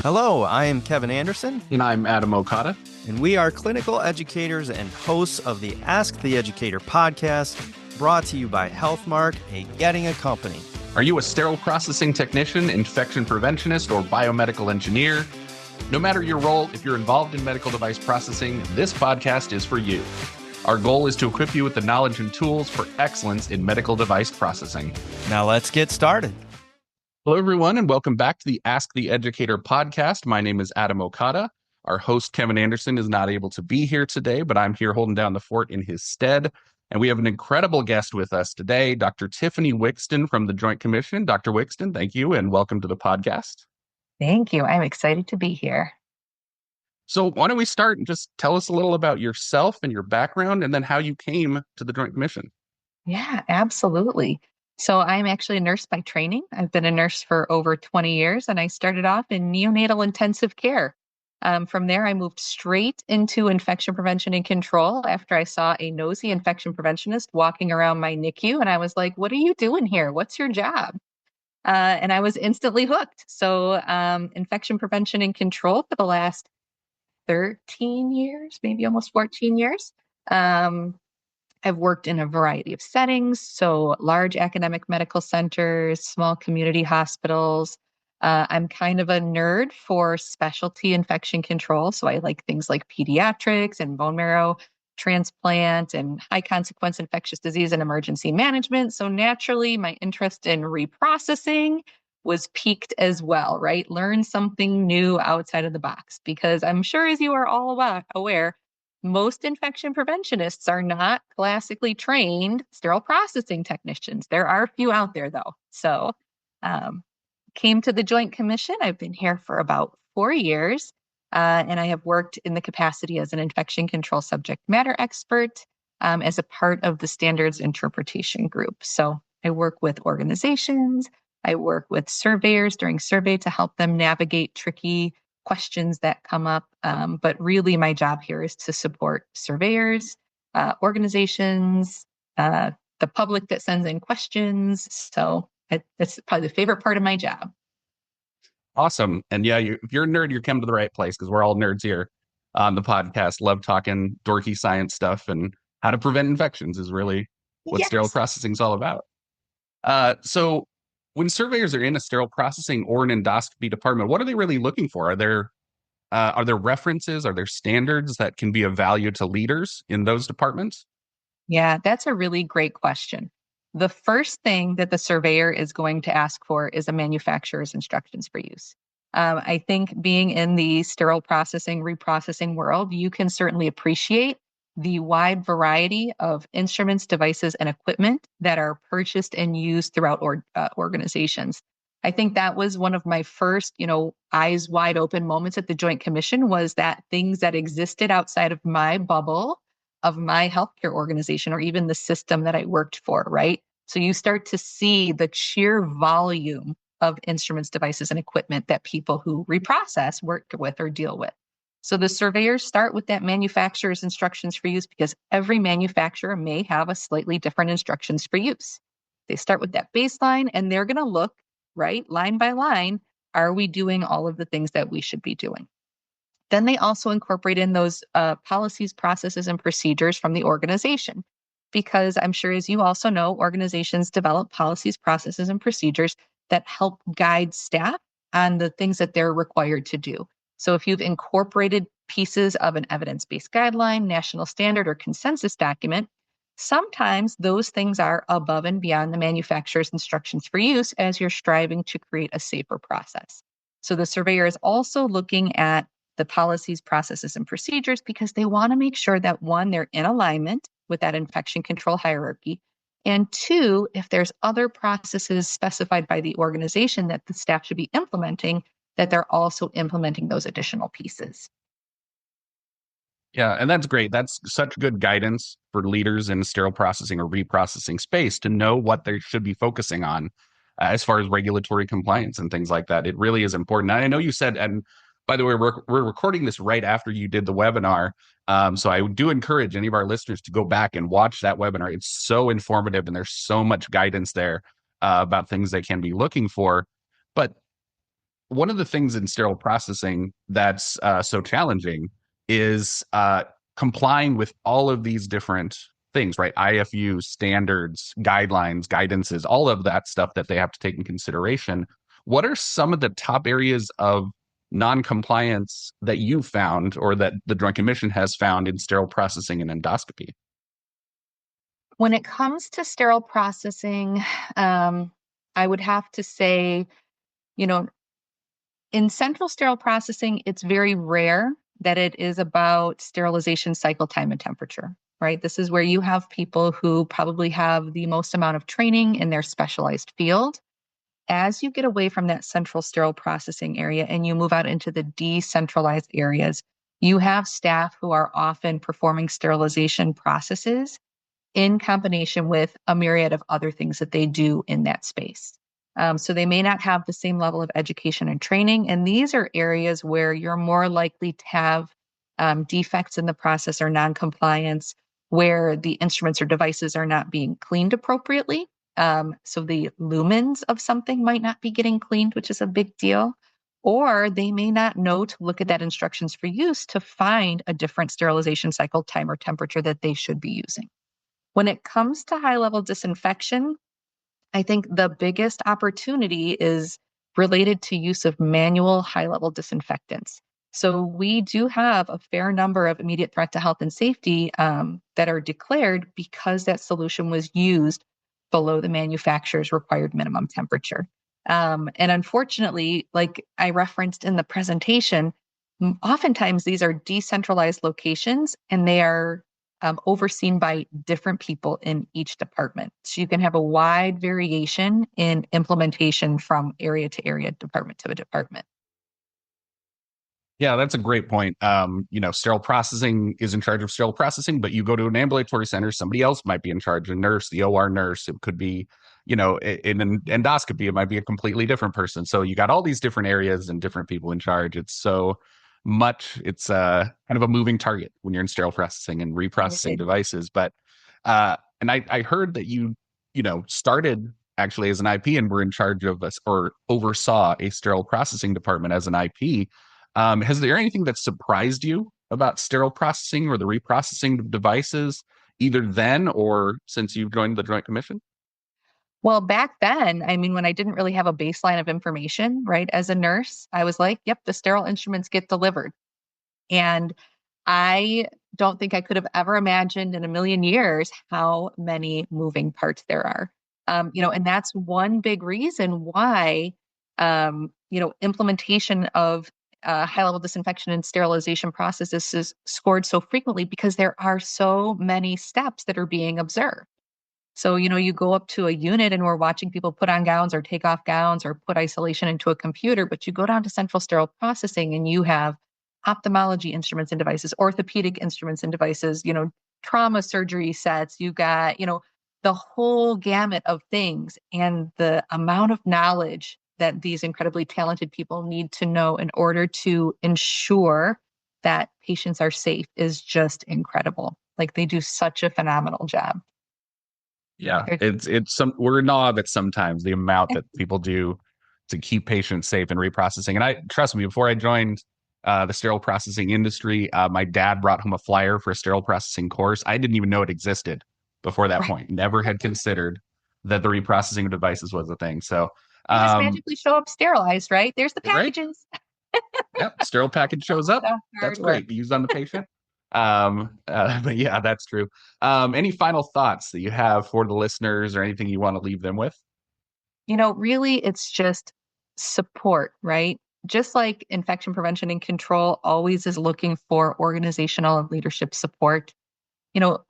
Hello, I am Kevin Anderson. And I'm Adam Okada. And we are clinical educators and hosts of the Ask the Educator podcast, brought to you by Healthmark, a Getting a company. Are you a sterile processing technician, infection preventionist, or biomedical engineer? No matter your role, if you're involved in medical device processing, this podcast is for you. Our goal is to equip you with the knowledge and tools for excellence in medical device processing. Now let's get started. Hello, everyone, and welcome back to the Ask the Educator podcast. My name is Adam Okada. Our host, Kevin Anderson, is not able to be here today, but I'm here holding down the fort in his stead. And we have an incredible guest with us today, Dr. Tiffany Wiksten from the Joint Commission. Dr. Wiksten, thank you, and welcome to the podcast. Thank you. I'm excited to be here. So why don't we start and just tell us a little about yourself and your background, and then how you came to the Joint Commission. Yeah, absolutely. So I'm actually a nurse by training. I've been a nurse for over 20 years, and I started off in neonatal intensive care. From there, I moved straight into infection prevention and control after I saw a nosy infection preventionist walking around my NICU. And I was like, what are you doing here? What's your job? And I was instantly hooked. So infection prevention and control for the last 13 years, maybe almost 14 years. I've worked in a variety of settings, so large academic medical centers, small community hospitals. I'm kind of a nerd for specialty infection control, so I like things like pediatrics and bone marrow transplant and high consequence infectious disease and emergency management. So naturally, my interest in reprocessing was piqued as well, right? Learn something new outside of the box, because I'm sure, as you are all aware, most infection preventionists are not classically trained sterile processing technicians. There are a few out there, though. So came to the Joint Commission. I've been here for about 4 years, and I have worked in the capacity as an infection control subject matter expert as a part of the standards interpretation group. So I work with organizations. I work with surveyors during survey to help them navigate tricky questions that come up. But really, my job here is to support surveyors, organizations, the public that sends in questions. So that's probably the favorite part of my job. Awesome. And yeah, if you're a nerd, you're coming to the right place, because we're all nerds here on the podcast. Love talking dorky science stuff, and how to prevent infections is really what sterile processing is all about. So when surveyors are in a sterile processing or an endoscopy department, what are they really looking for? Are there references? Are there standards that can be of value to leaders in those departments? Yeah, that's a really great question. The first thing that the surveyor is going to ask for is a manufacturer's instructions for use. I think being in the sterile processing, reprocessing world, you can certainly appreciate the wide variety of instruments, devices, and equipment that are purchased and used throughout organizations. I think that was one of my first, eyes wide open moments at the Joint Commission, was that things that existed outside of my bubble of my healthcare organization, or even the system that I worked for, right? So you start to see the sheer volume of instruments, devices, and equipment that people who reprocess work with or deal with. So the surveyors start with that manufacturer's instructions for use, because every manufacturer may have a slightly different instructions for use. They start with that baseline, and they're going to look, right, line by line, are we doing all of the things that we should be doing? Then they also incorporate in those policies, processes, and procedures from the organization, because I'm sure, as you also know, organizations develop policies, processes, and procedures that help guide staff on the things that they're required to do. So if you've incorporated pieces of an evidence-based guideline, national standard, or consensus document, sometimes those things are above and beyond the manufacturer's instructions for use as you're striving to create a safer process. So the surveyor is also looking at the policies, processes, and procedures, because they want to make sure that, one, they're in alignment with that infection control hierarchy, and two, if there's other processes specified by the organization that the staff should be implementing, that they're also implementing those additional pieces. Yeah, and that's great. That's such good guidance for leaders in sterile processing or reprocessing space to know what they should be focusing on as far as regulatory compliance and things like that. It really is important. And I know you said, and by the way, we're recording this right after you did the webinar. So I do encourage any of our listeners to go back and watch that webinar. It's so informative, and there's so much guidance there about things they can be looking for. But one of the things in sterile processing that's so challenging is complying with all of these different things, right? IFU standards, guidelines, guidances, all of that stuff that they have to take in consideration. What are some of the top areas of non-compliance that you found or that the Joint Commission has found in sterile processing and endoscopy? When it comes to sterile processing, I would have to say, you know, in central sterile processing, it's very rare that it is about sterilization cycle time and temperature, right? This is where you have people who probably have the most amount of training in their specialized field. As you get away from that central sterile processing area and you move out into the decentralized areas, you have staff who are often performing sterilization processes in combination with a myriad of other things that they do in that space. So they may not have the same level of education and training. And these are areas where you're more likely to have defects in the process or noncompliance, where the instruments or devices are not being cleaned appropriately. So the lumens of something might not be getting cleaned, which is a big deal. Or they may not know to look at that instructions for use to find a different sterilization cycle time or temperature that they should be using. When it comes to high-level disinfection, I think the biggest opportunity is related to use of manual high-level disinfectants. So we do have a fair number of immediate threat to health and safety that are declared because that solution was used below the manufacturer's required minimum temperature. And unfortunately, like I referenced in the presentation, oftentimes these are decentralized locations and they are overseen by different people in each department. So you can have a wide variation in implementation from area to area, department to a department. Yeah, that's a great point. Sterile processing is in charge of sterile processing, but you go to an ambulatory center, somebody else might be in charge, a nurse, the OR nurse. It could be, in an endoscopy, it might be a completely different person. So you got all these different areas and different people in charge. It's so much, it's kind of a moving target when you're in sterile processing and reprocessing devices. But, and I heard that started actually as an IP and were in charge of us or oversaw a sterile processing department as an IP. Has there anything that surprised you about sterile processing or the reprocessing of devices, either then or since you've joined the Joint Commission? Well, back then, I mean, when I didn't really have a baseline of information, right, as a nurse, I was like, yep, the sterile instruments get delivered. And I don't think I could have ever imagined in a million years how many moving parts there are. And that's one big reason why, implementation of high-level disinfection and sterilization processes is scored so frequently because there are so many steps that are being observed. So, you go up to a unit and we're watching people put on gowns or take off gowns or put isolation into a computer, but you go down to central sterile processing and you have ophthalmology instruments and devices, orthopedic instruments and devices, trauma surgery sets, you got, the whole gamut of things and the amount of knowledge that these incredibly talented people need to know in order to ensure that patients are safe is just incredible. Like they do such a phenomenal job. Yeah, we're in awe of it sometimes, the amount that people do to keep patients safe in reprocessing. And I trust me, before I joined the sterile processing industry, my dad brought home a flyer for a sterile processing course. I didn't even know it existed before that point. Never had considered that the reprocessing of devices was a thing. So they just magically show up sterilized, right? There's the packages. Right? Yep, sterile package shows up. That's great. Used on the patient. But yeah, that's true. Any final thoughts that you have for the listeners or anything you want to leave them with? Really, it's just support, right? Just like infection prevention and control always is looking for organizational and leadership support.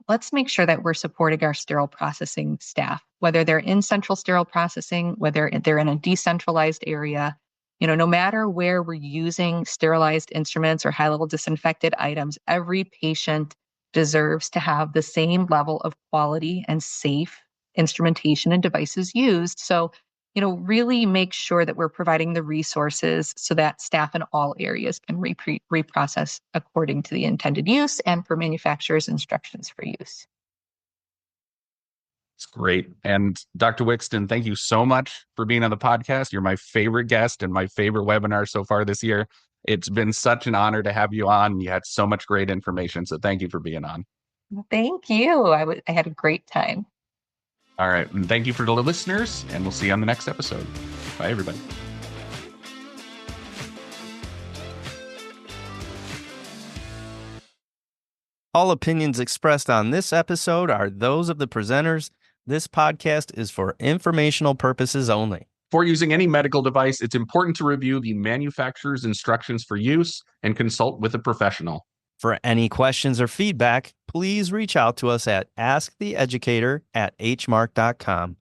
Let's make sure that we're supporting our sterile processing staff, whether they're in central sterile processing, whether they're in a decentralized area. No matter where we're using sterilized instruments or high-level disinfected items, every patient deserves to have the same level of quality and safe instrumentation and devices used. So, really make sure that we're providing the resources so that staff in all areas can reprocess according to the intended use and per manufacturer's instructions for use. It's great. And Dr. Wiksten, thank you so much for being on the podcast. You're my favorite guest and my favorite webinar so far this year. It's been such an honor to have you on. You had so much great information. So thank you for being on. Thank you. I had a great time. All right. And thank you for the listeners, and we'll see you on the next episode. Bye, everybody. All opinions expressed on this episode are those of the presenters. This podcast is for informational purposes only. Before using any medical device, it's important to review the manufacturer's instructions for use and consult with a professional. For any questions or feedback, please reach out to us at asktheeducator@hmark.com.